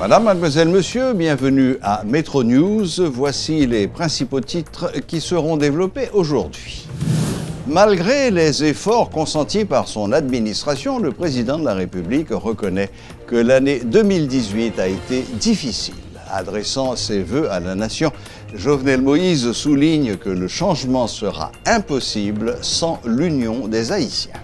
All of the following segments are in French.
Madame, mademoiselle, monsieur, bienvenue à Métro News. Voici les principaux titres qui seront développés aujourd'hui. Malgré les efforts consentis par son administration, le président de la République reconnaît que l'année 2018 a été difficile. Adressant ses vœux à la nation, Jovenel Moïse souligne que le changement sera impossible sans l'union des Haïtiens.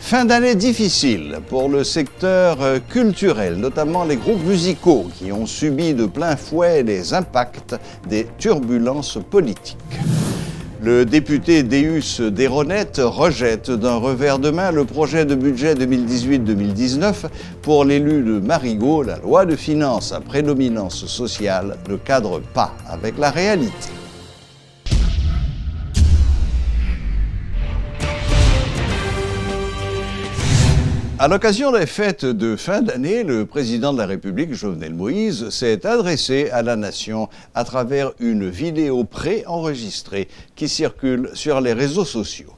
Fin d'année difficile pour le secteur culturel, notamment les groupes musicaux qui ont subi de plein fouet les impacts des turbulences politiques. Le député Deus Desronettes rejette d'un revers de main le projet de budget 2018-2019 pour l'élu de Marigot. La loi de finances à prédominance sociale ne cadre pas avec la réalité. À l'occasion des fêtes de fin d'année, le président de la République, Jovenel Moïse, s'est adressé à la nation à travers une vidéo préenregistrée qui circule sur les réseaux sociaux.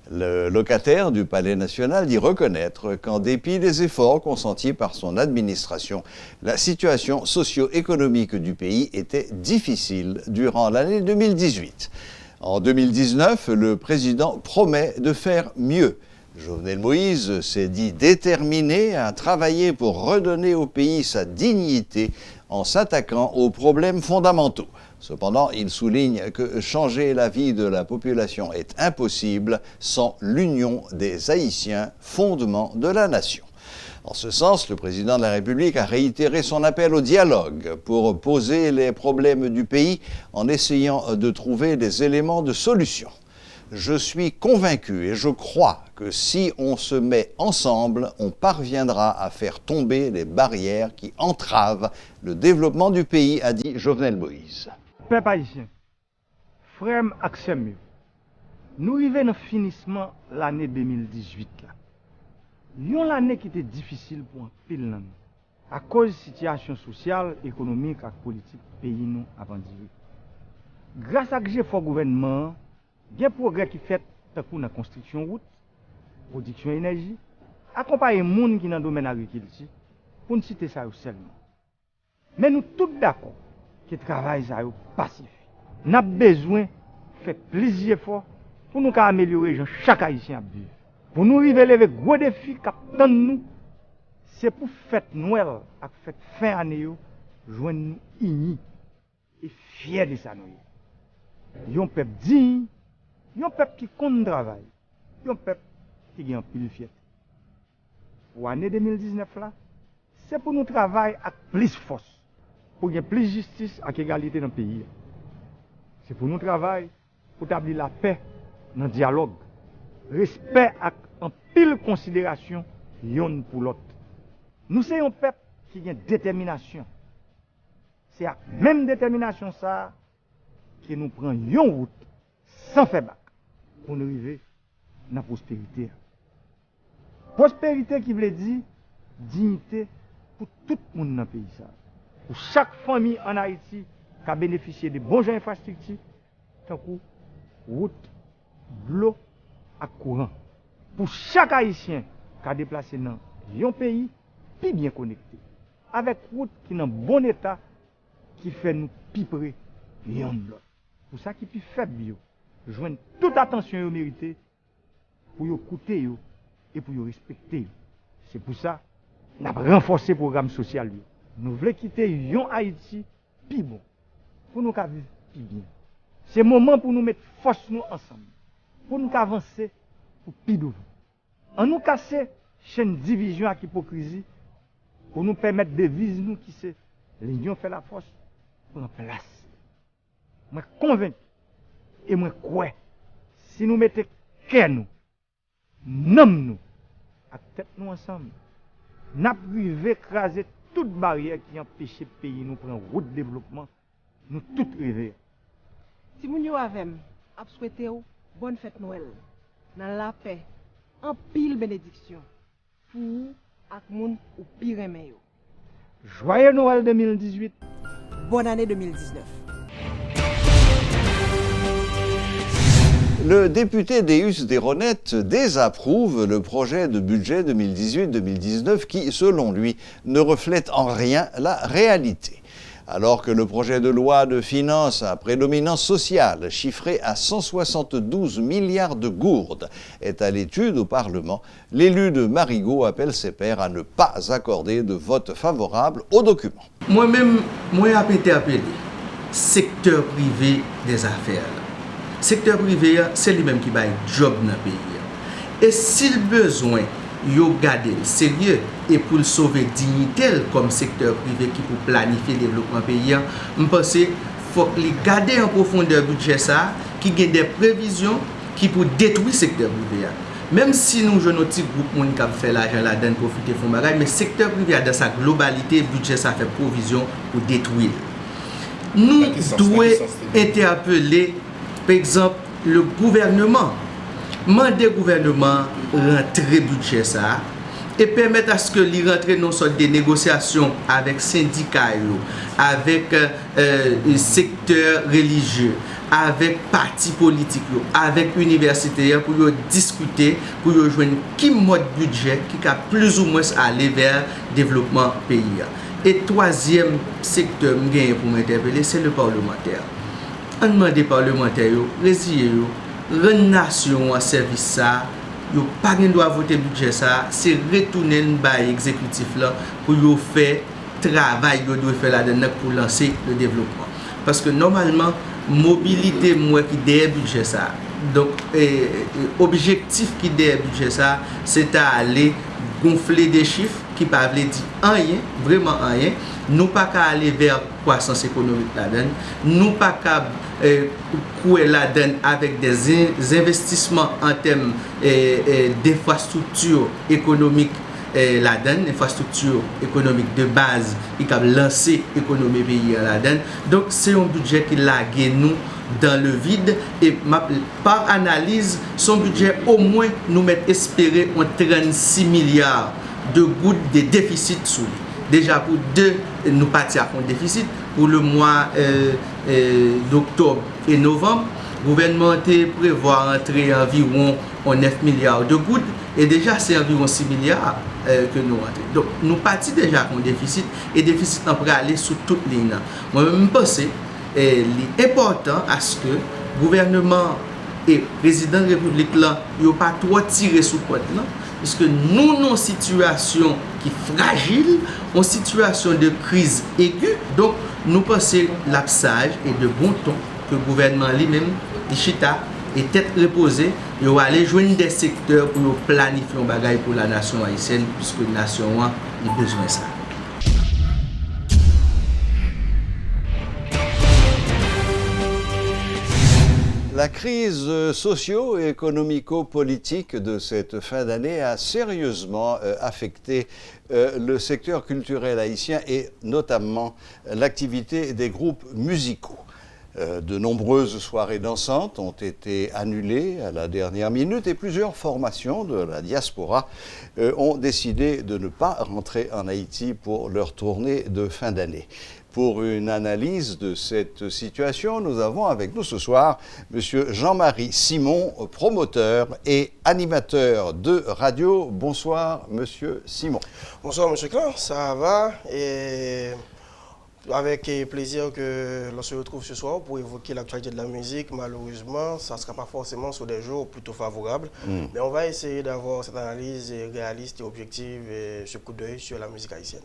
Le locataire du Palais national dit reconnaître qu'en dépit des efforts consentis par son administration, la situation socio-économique du pays était difficile durant l'année 2018. En 2019, le président promet de faire mieux. Jovenel Moïse s'est dit déterminé à travailler pour redonner au pays sa dignité en s'attaquant aux problèmes fondamentaux. Cependant, il souligne que changer la vie de la population est impossible sans l'union des Haïtiens, fondement de la nation. En ce sens, le président de la République a réitéré son appel au dialogue pour poser les problèmes du pays en essayant de trouver des éléments de solution. Je suis convaincu et je crois que si on se met ensemble, on parviendra à faire tomber les barrières qui entravent le développement du pays, a dit Jovenel Moïse. Peuple haïtien, frère Axem, nous arrivons au finissement de l'année 2018. Une année qui était difficile pour un pile à cause de la situation sociale, économique et politique du pays nous avant d'y. Grâce à ce gouvernement, il y a des progrès qui fait dans la construction de route, production d'énergie, accompagner les gens qui sont dans le domaine agriculture, pour ne citer ça seulement. Mais nous tous d'accord que le travail est passif. Nous avons besoin de faire plusieurs efforts pour nous améliorer chaque Haïtien à vivre. Pour nous arriver avec gros défis qui attendent nous, c'est pour fête Noël et fête fin année, joindre nous unis et fiers de ça. Nous sommes un peuple digne. Un peuple qui compte travail, un peuple qui a un pile fierté. Pour l'année 2019, c'est pour nous travailler avec plus force, pour qu'il y ait plus de justice et égalité dans le pays. C'est pour nous travailler pour établir la paix dans le dialogue, respect et en pile considération l'un pour l'autre. Nous sommes un peuple qui a une détermination. C'est à même détermination ça que nous prenons une route sans faire bac pour nous arriver dans la prospérité. Prospérité qui veut dire dignité pour tout le monde dans le pays. Pour chaque famille en Haïti qui a bénéficié de bonnes infrastructures, tant que route, de l'eau et courant. Pour chaque Haïtien qui a déplacé dans un pays plus bien connecté, avec route qui est dans bon état, qui fait nous plus près l'un de l'autre. Pour ça qui est plus faible, joindre toute attention méritée pour écouter et pour respecter. C'est pour ça que nous avons renforcé le programme social. Nous voulons quitter yon Haïti plus bon, pour nous vivre plus bien. C'est le moment pour nous mettre force nous ensemble, pour nous avancer pour plus devant. En nous casser chaîne division et hypocrisie, pour nous permettre de vivre nous qui c'est l'union fait la force pour nous placer. Je suis convaincu et je crois, si nous mettons cœur nous, nous, à tête nous ensemble, nous pouvons écraser toute barrière qui empêche le pays nous prendre route de développement, nous tous rêver. Si nous avons souhaité bonne fête Noël, dans la paix, en pile bénédiction, pour vous et moun ou pire aimé. Joyeux Noël 2018. Bonne année 2019. Le député Deus Desronettes désapprouve le projet de budget 2018-2019 qui, selon lui, ne reflète en rien la réalité. Alors que le projet de loi de finances à prédominance sociale, chiffré à 172 milliards de gourdes, est à l'étude au Parlement, l'élu de Marigot appelle ses pairs à ne pas accorder de vote favorable au document. Moi-même, moi j'ai été appelé secteur privé des affaires. Secteur privé, c'est lui-même qui va job dans le pays. Et s'il besoin, yo garder le sérieux et pour le sauver dignité comme secteur privé qui pour planifier le développement pays, je pense qu'il faut garder en profondeur le budget ça, qui a des prévisions qui pour détruire le secteur privé. Même si nous jouons un petit groupe qui fait l'argent là-dedans, profiter de fonds bagages, mais le secteur privé dans sa globalité, le budget ça fait provision pour détruire. Nous devons interpeller, par exemple, le gouvernement. Demander au gouvernement rentrer budget ça et permettre à ce que les rentre non seulement des négociations avec syndicats, avec secteurs religieux, avec partis politiques, avec universitaires pour discuter, pour joindre qui mode budget qui a plus ou moins aller vers le développement pays. Et troisième secteur pour m'interpeller, c'est le parlementaire. On demande des parlementaires, résilier, rendre nation en service ça, yo pas doit voter budget ça, c'est retourner le bail exécutif là pour yo faire travail yo doit faire là-dedans pour lancer le développement. Parce que normalement mobilité moi qui derrière budget ça. Donc objectif qui derrière budget ça, c'est à aller gonfler des chiffres qui pas veut dire rien, vraiment rien. Nous pas qu'à aller vers croissance économique là-dedans, nous pas qu'à couer là-dedans avec des investissements en termes d'infrastructures économiques là-dedans, infrastructures économiques de base qui a lancé l'économie pays là-dedans. Donc c'est un budget qui lague nous dans le vide et par analyse, son budget au moins nous met espérer 36 milliards de gouttes de déficit sous lui. Déjà pour deux, nous partions à un déficit. Pour le mois d'octobre et novembre, le gouvernement prévoit entrer environ 9 milliards de gouttes. Et déjà, c'est environ 6 milliards que nous rentrons. Donc, nous partions déjà à un déficit. Et le déficit, on peut aller sous toutes les lignes. Moi-même, je pense qu'il est important à ce que le gouvernement et le président de la République n'aient pas trop tiré sous le côté. Parce que nous, dans une situation qui est fragile, en situation de crise aiguë, donc nous pensons l'absage et de bon ton que le gouvernement lui-même, Ichita, est tête reposée, il va aller joindre des secteurs pour planifier un bagage pour la nation haïtienne, puisque la nation a besoin de ça. La crise socio-économico-politique de cette fin d'année a sérieusement affecté le secteur culturel haïtien et notamment l'activité des groupes musicaux. De nombreuses soirées dansantes ont été annulées à la dernière minute et plusieurs formations de la diaspora ont décidé de ne pas rentrer en Haïti pour leur tournée de fin d'année. Pour une analyse de cette situation, nous avons avec nous ce soir M. Jean-Marie Simon, promoteur et animateur de radio. Bonsoir, M. Simon. Bonsoir, M. Clan, ça va? Et avec plaisir que l'on se retrouve ce soir pour évoquer l'actualité de la musique. Malheureusement, ça ne sera pas forcément sur des jours plutôt favorables. Mais on va essayer d'avoir cette analyse réaliste et objective et ce coup d'œil sur la musique haïtienne.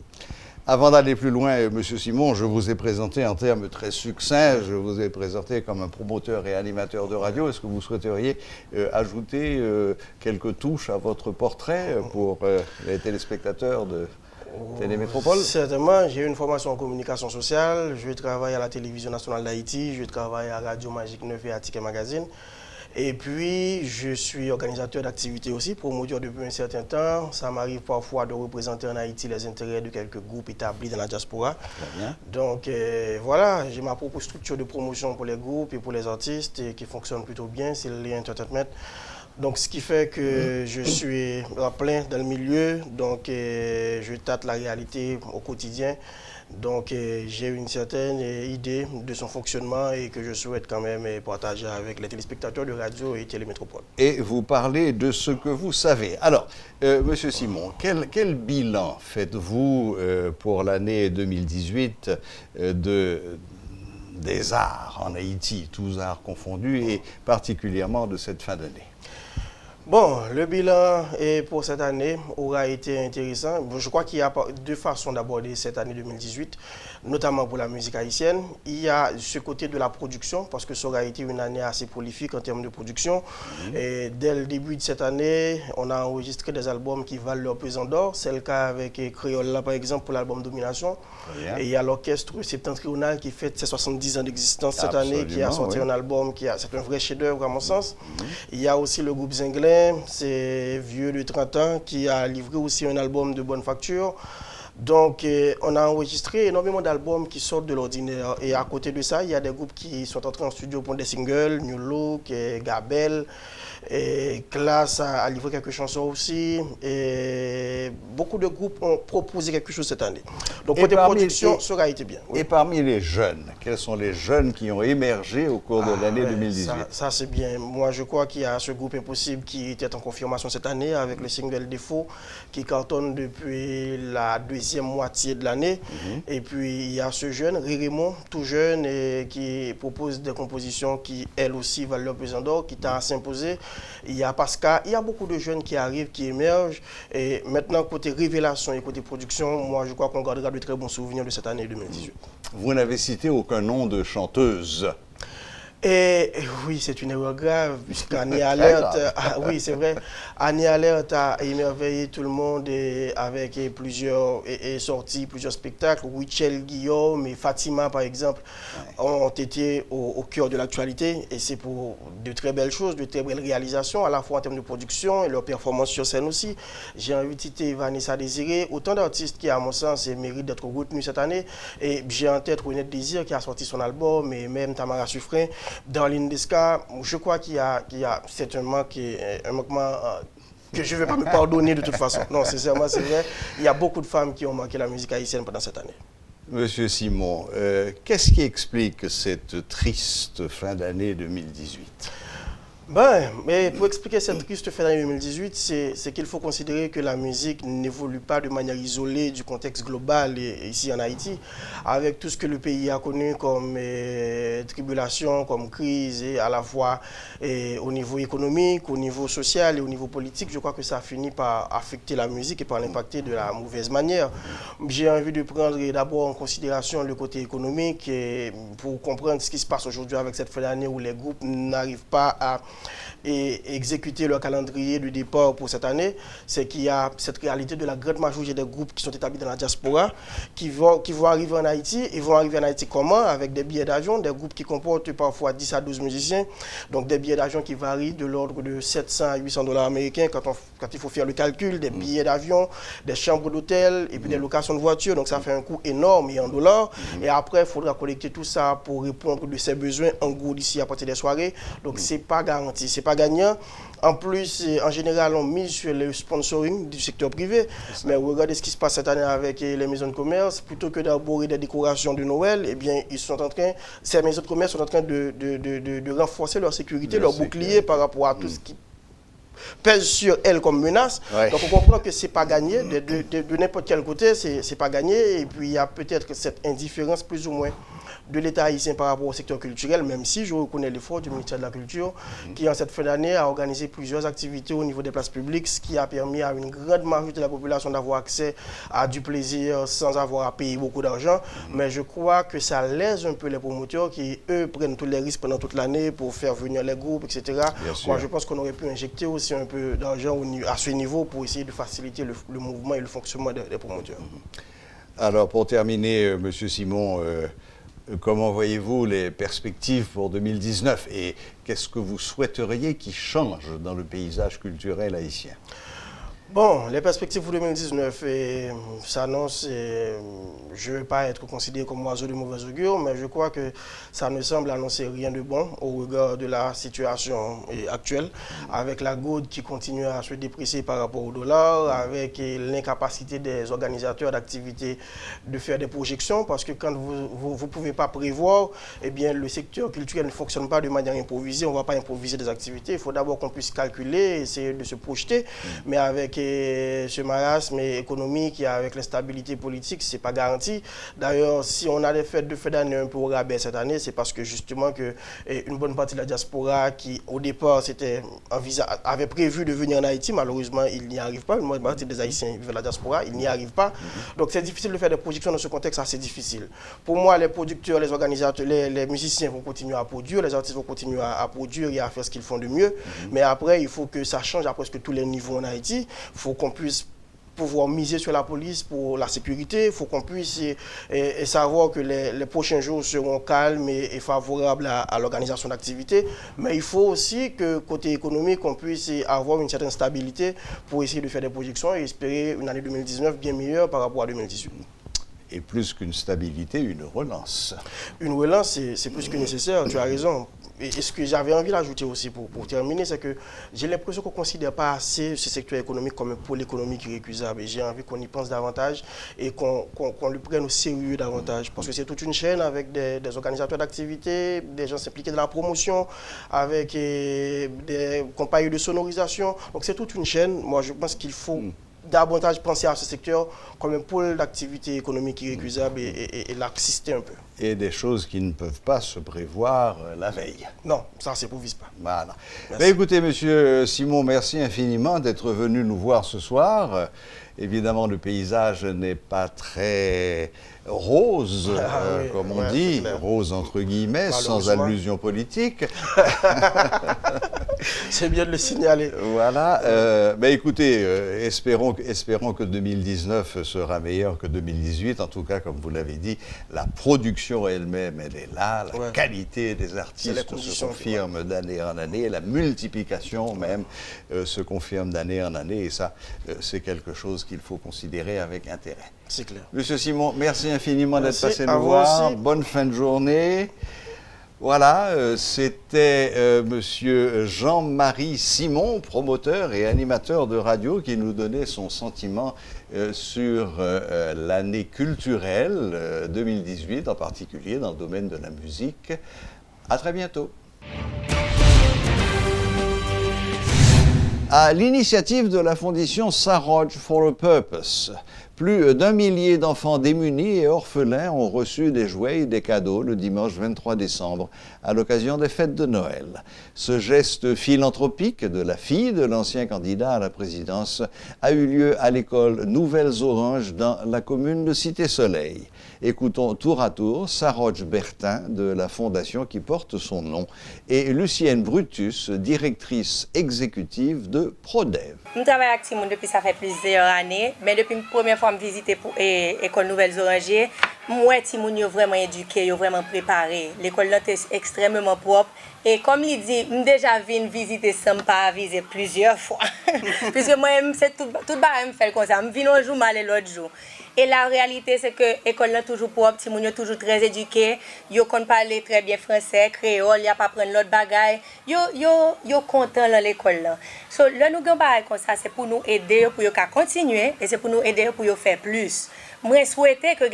Avant d'aller plus loin, M. Simon, je vous ai présenté en termes très succincts, je vous ai présenté comme un promoteur et animateur de radio. Est-ce que vous souhaiteriez ajouter quelques touches à votre portrait pour les téléspectateurs de Télémétropole? Certainement, j'ai une formation en communication sociale, je travaille à la Télévision nationale d'Haïti, je travaille à Radio Magique 9 et à Ticket Magazine. Et puis, je suis organisateur d'activités aussi, promoteur depuis un certain temps. Ça m'arrive parfois de représenter en Haïti les intérêts de quelques groupes établis dans la diaspora. Très bien. Donc, voilà, j'ai ma propre structure de promotion pour les groupes et pour les artistes et qui fonctionne plutôt bien, c'est le Entertainment. Donc, ce qui fait que je suis à plein dans le milieu, donc je tâte la réalité au quotidien. Donc j'ai une certaine idée de son fonctionnement et que je souhaite quand même partager avec les téléspectateurs de radio et Télémétropole. Et vous parlez de ce que vous savez. Alors, Monsieur Simon, quel bilan faites-vous pour l'année 2018 des arts en Haïti, tous arts confondus, et particulièrement de cette fin d'année? Bon, le bilan pour cette année aura été intéressant. Je crois qu'il y a deux façons d'aborder cette année 2018, notamment pour la musique haïtienne. Il y a ce côté de la production, parce que ça aura été une année assez prolifique en termes de production. Et dès le début de cette année, on a enregistré des albums qui valent leur pesant d'or. C'est le cas avec Créole, par exemple, pour l'album Domination. Et il y a l'orchestre Septentrional qui fête ses 70 ans d'existence cette année, qui a sorti un album, c'est un vrai chef-d'œuvre à mon sens. Il y a aussi le groupe Zinglin, c'est vieux de 30 ans, qui a livré aussi un album de bonne facture. Donc, on a enregistré énormément d'albums qui sortent de l'ordinaire. Et à côté de ça, il y a des groupes qui sont entrés en studio pour des singles, New Look, Gabel, et Classe a livré quelques chansons aussi. Et beaucoup de groupes ont proposé quelque chose cette année. Donc, côté production, ça aura été bien. Oui. Et parmi les jeunes, quels sont les jeunes qui ont émergé au cours de l'année 2018? Ça c'est bien. Moi, je crois qu'il y a ce groupe Impossible qui était en confirmation cette année avec le single Défaut qui cartonne depuis la deuxième moitié de l'année. Et puis, il y a ce jeune, Raymond, tout jeune, et qui propose des compositions qui, elles aussi, valent leur pesant d'or, qui t'a à s'imposer. Il y a Pascal, il y a beaucoup de jeunes qui arrivent, qui émergent. Et maintenant, côté révélation et côté production, moi, je crois qu'on gardera de très bons souvenirs de cette année 2018. Vous n'avez cité aucun nom de chanteuse. Et oui, c'est une erreur grave, puisqu'Annie Alert, oui, c'est vrai, Annie Alert a émerveillé tout le monde avec plusieurs sorties, plusieurs spectacles. Wichel Guillaume et Fatima, par exemple, ont été au cœur de l'actualité. Et c'est pour de très belles choses, de très belles réalisations, à la fois en termes de production et leur performance sur scène aussi. J'ai envie de citer Vanessa Désiré, autant d'artistes qui, à mon sens, méritent d'être retenus cette année. Et j'ai en tête Renette Désir qui a sorti son album, et même Tamara Suffren. Dans l'Indeska, je crois qu'il y a c'est un manquement que je ne vais pas me pardonner de toute façon. Non, sincèrement, c'est vrai. Il y a beaucoup de femmes qui ont manqué la musique haïtienne pendant cette année. Monsieur Simon, qu'est-ce qui explique cette triste fin d'année 2018? Mais pour expliquer cette triste fin d'année 2018, c'est qu'il faut considérer que la musique n'évolue pas de manière isolée du contexte global ici en Haïti, avec tout ce que le pays a connu comme tribulation, comme crise, et à la fois au niveau économique, au niveau social et au niveau politique. Je crois que ça a fini par affecter la musique et par l'impacter de la mauvaise manière. J'ai envie de prendre d'abord en considération le côté économique pour comprendre ce qui se passe aujourd'hui avec cette fin d'année où les groupes n'arrivent pas à exécuter leur calendrier de départ pour cette année. C'est qu'il y a cette réalité de la grande majorité des groupes qui sont établis dans la diaspora qui vont arriver en Haïti. Ils vont arriver en Haïti comment? Avec des billets d'avion, des groupes qui comportent parfois 10 à 12 musiciens. Donc des billets d'avion qui varient de l'ordre de 700 à 800 $ américains quand il faut faire le calcul, des billets d'avion, des chambres d'hôtel et puis des locations de voitures. Donc ça fait un coût énorme et en dollars. Et après, il faudra collecter tout ça pour répondre de ses besoins en gros d'ici à partir des soirées. Donc c'est pas garanti, c'est pas gagnant. En plus, en général, on mise sur le sponsoring du secteur privé. Mais regardez ce qui se passe cette année avec les maisons de commerce. Plutôt que d'arborer des décorations de Noël, eh bien, ces maisons de commerce sont en train de renforcer leur sécurité, leur bouclier par rapport à tout ce qui pèse sur elles comme menace. Donc on comprend que c'est pas gagné, de n'importe quel côté, c'est pas gagné. Et puis il y a peut-être cette indifférence plus ou moins de l'État haïtien par rapport au secteur culturel, même si je reconnais l'effort du ministère de la Culture, qui en cette fin d'année a organisé plusieurs activités au niveau des places publiques, ce qui a permis à une grande majorité de la population d'avoir accès à du plaisir sans avoir à payer beaucoup d'argent. Mais je crois que ça lèse un peu les promoteurs qui, eux, prennent tous les risques pendant toute l'année pour faire venir les groupes, etc. Moi, je pense qu'on aurait pu injecter aussi un peu d'argent à ce niveau pour essayer de faciliter le mouvement et le fonctionnement des promoteurs. Alors, pour terminer, M. Simon, comment voyez-vous les perspectives pour 2019 et qu'est-ce que vous souhaiteriez qui change dans le paysage culturel haïtien? Bon, les perspectives pour 2019 s'annoncent, je ne veux pas être considéré comme oiseau de mauvais augure, mais je crois que ça ne semble annoncer rien de bon au regard de la situation actuelle, avec la goutte qui continue à se déprécier par rapport au dollar, avec l'incapacité des organisateurs d'activités de faire des projections, parce que quand vous ne pouvez pas prévoir, eh bien, le secteur culturel ne fonctionne pas de manière improvisée, on ne va pas improviser des activités, il faut d'abord qu'on puisse calculer, essayer de se projeter, mais avec ce marasme économique et avec l'instabilité politique, ce n'est pas garanti. D'ailleurs, si on a des fêtes de fin d'année un peu au rabais cette année, c'est parce que justement une bonne partie de la diaspora qui, au départ, avait prévu de venir en Haïti, malheureusement, il n'y arrive pas. Une bonne partie des Haïtiens vivent la diaspora, il n'y arrive pas. Donc, c'est difficile de faire des projections dans ce contexte assez difficile. Pour moi, les producteurs, les organisateurs, les musiciens vont continuer à produire, les artistes vont continuer à produire et à faire ce qu'ils font de mieux. Mais après, il faut que ça change à presque tous les niveaux en Haïti. Il faut qu'on puisse pouvoir miser sur la police pour la sécurité. Il faut qu'on puisse savoir que les prochains jours seront calmes et favorables à l'organisation d'activités. Mais il faut aussi que, côté économique, on puisse avoir une certaine stabilité pour essayer de faire des projections et espérer une année 2019 bien meilleure par rapport à 2018. Et plus qu'une stabilité, une relance. Une relance, c'est plus que nécessaire, tu as raison. Et ce que j'avais envie d'ajouter aussi pour terminer, c'est que j'ai l'impression qu'on ne considère pas assez ce secteur économique comme un pôle économique irrécusable. Et j'ai envie qu'on y pense davantage et qu'on le prenne au sérieux davantage. Parce que c'est toute une chaîne avec des organisateurs d'activités, des gens impliqués dans la promotion, avec des compagnies de sonorisation. Donc c'est toute une chaîne. Moi, je pense qu'il faut davantage penser à ce secteur comme un pôle d'activité économique irrécusable et l'assister un peu. Et des choses qui ne peuvent pas se prévoir la veille. Non, ça ne s'improvise pas. Voilà. Mais écoutez, monsieur Simon, merci infiniment d'être venu nous voir ce soir. Évidemment, le paysage n'est pas très rose, comme on dit, rose entre guillemets, sans allusion politique. C'est bien de le signaler. Voilà. Mais écoutez, espérons que 2019 sera meilleur que 2018. En tout cas, comme vous l'avez dit, la production elle-même, elle est là. La qualité des artistes se confirme d'année en année. La multiplication même se confirme d'année en année. Et ça, c'est quelque chose qu'il faut considérer avec intérêt. C'est clair. Monsieur Simon, merci infiniment d'être passé nous voir. Bonne fin de journée. Voilà, c'était monsieur Jean-Marie Simon, promoteur et animateur de radio, qui nous donnait son sentiment sur l'année culturelle 2018, en particulier dans le domaine de la musique. À très bientôt. À l'initiative de la fondation Saroj for a Purpose, plus d'1 millier d'enfants démunis et orphelins ont reçu des jouets et des cadeaux le dimanche 23 décembre à l'occasion des fêtes de Noël. Ce geste philanthropique de la fille de l'ancien candidat à la présidence a eu lieu à l'école Nouvelles Oranges dans la commune de Cité-Soleil. Écoutons tour à tour Saroj Bertin de la fondation qui porte son nom et Lucienne Brutus, directrice exécutive de Prodev. Je travaille avec Timoun depuis ça fait plusieurs années, mais depuis la première fois que je visite l'école Nouvelles Oranges, moi, Timoun est vraiment éduqué, vraiment préparé. L'école est extrêmement propre. Et comme il dit, je déjà venu visiter ça, je pas visiter plusieurs fois. Puisque moi, c'est tout le fait comme ça. Je viens un jour, je vais l'autre jour. Et la réalité, c'est que l'école est toujours propre, Timoun est toujours très éduqué. Ils connaissent parler très bien français, créole, ils n'ont pas prendre l'autre bagaille. Ils sont contents dans l'école. So, là, nous avons comme ça, c'est pour nous aider, pour continuer, et c'est pour nous aider pour faire plus. Moi, je souhaitais que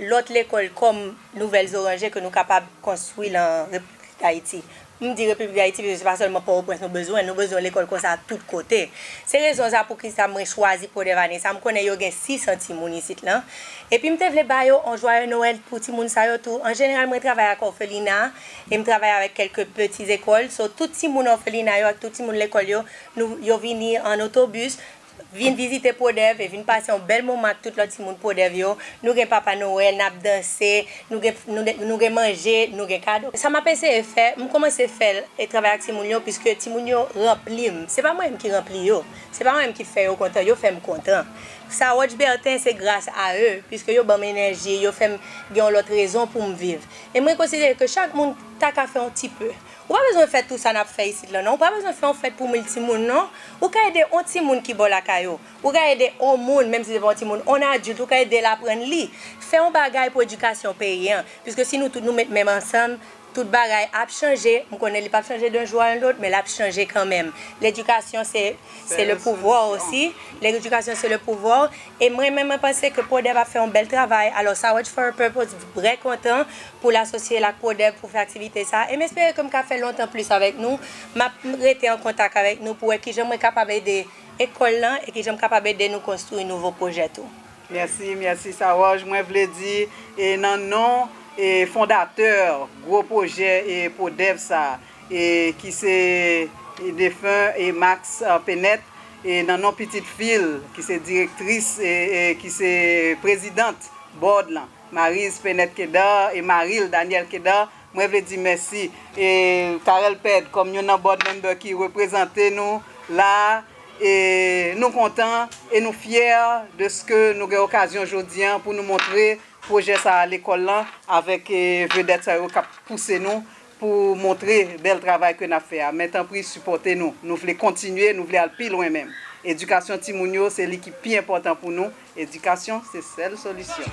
l'autre école comme Nouvelles Oranges que nous sommes capables de construire en République d'Haïti. Je dis République d'Haïti parce que ce n'est pas seulement pour nous besoin de l'école comme ça à tous côtés. C'est raison ça pour qui ça m'a choisi pour des années. Ça me connaît yo gen 6 centimes ici là. Et puis me voulais ba yo on joyeux Noël pour ti moun sa yo tout. En général moi travaille avec orphelinat et me travaille avec quelques petites écoles. So tout ti moun orphelinat yo avec tout ti moun l'école yo vini en autobus. Vin visiter Prodev et vin passer un bel moment avec tout l'autre monde Prodev yo. Nous gen Papa Noël, n'a danser, nous gen manger, nous gen cadeau. Ça m'a pensé faire, me commencer faire et travailler avec Timoun yo puisque Timoun yo rempli. C'est pas moi même qui rempli yo. C'est pas moi même qui fait yo content, yo fait me content. Ça Saroj Bertin c'est grâce à eux puisque yo ban énergie, yo fait gen l'autre raison pour me vivre. Et moi considère que chaque monde t'as qu'à faire un petit peu. Ou pas besoin de faire tout ça n'a fait ici là non, ou pas besoin de faire en fait pour multimoun non. Ou ka aider un petit monde qui bon la caillou. Ou ka aider un monde même si c'est pas un petit monde, on adulte ou ka aider l'apprendre li. Faire un bagage pour éducation paysan puisque si nous tous nous mettons même ensemble tout bagay a changé, on connaît pas changé d'un jour à l'autre, mais l'a changé quand même. L'éducation c'est le pouvoir aussi. L'éducation c'est le pouvoir et moi-même je pense que Prodeb a fait un bel travail. Alors Saouth for a Purpose très content pour l'associer la Prodeb pour faire activité ça et j'espère que m'a fait longtemps plus avec nous, m'a été en contact avec nous pour que j'aimerais capable d'aider l'école là et que j'aimerais capable d'aider nous construire un nouveau projet tout. Merci Saouth, moi voulais dire et non et fondateur gros projet et Prodeb ça et qui c'est défunt et Max Penet et dans nos petites filles qui c'est directrice et qui c'est présidente board là Maryse Penet Keda et Maril Daniel Keda moi veux dire merci et Karel Ped comme nous board member qui représente nous là et nous contents et nous fiers de ce que nous avons occasion aujourd'hui pour nous montrer projet ça à l'école là avec vedette ça qui pousser nous pour montrer bel travail que nous avons fait. Maintenant pris supporter nous. Nous voulons continuer, nous voulons aller plus loin même. Éducation Timounio, c'est l'équipe plus important pour nous. Éducation, c'est seule solution.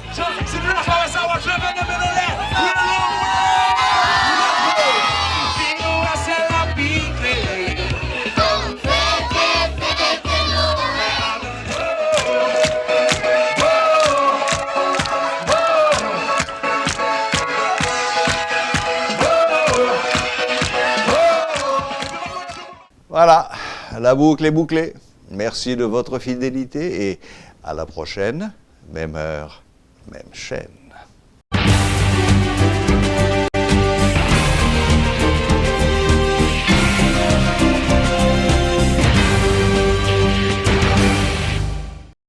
Voilà, la boucle est bouclée. Merci de votre fidélité et à la prochaine, même heure, même chaîne.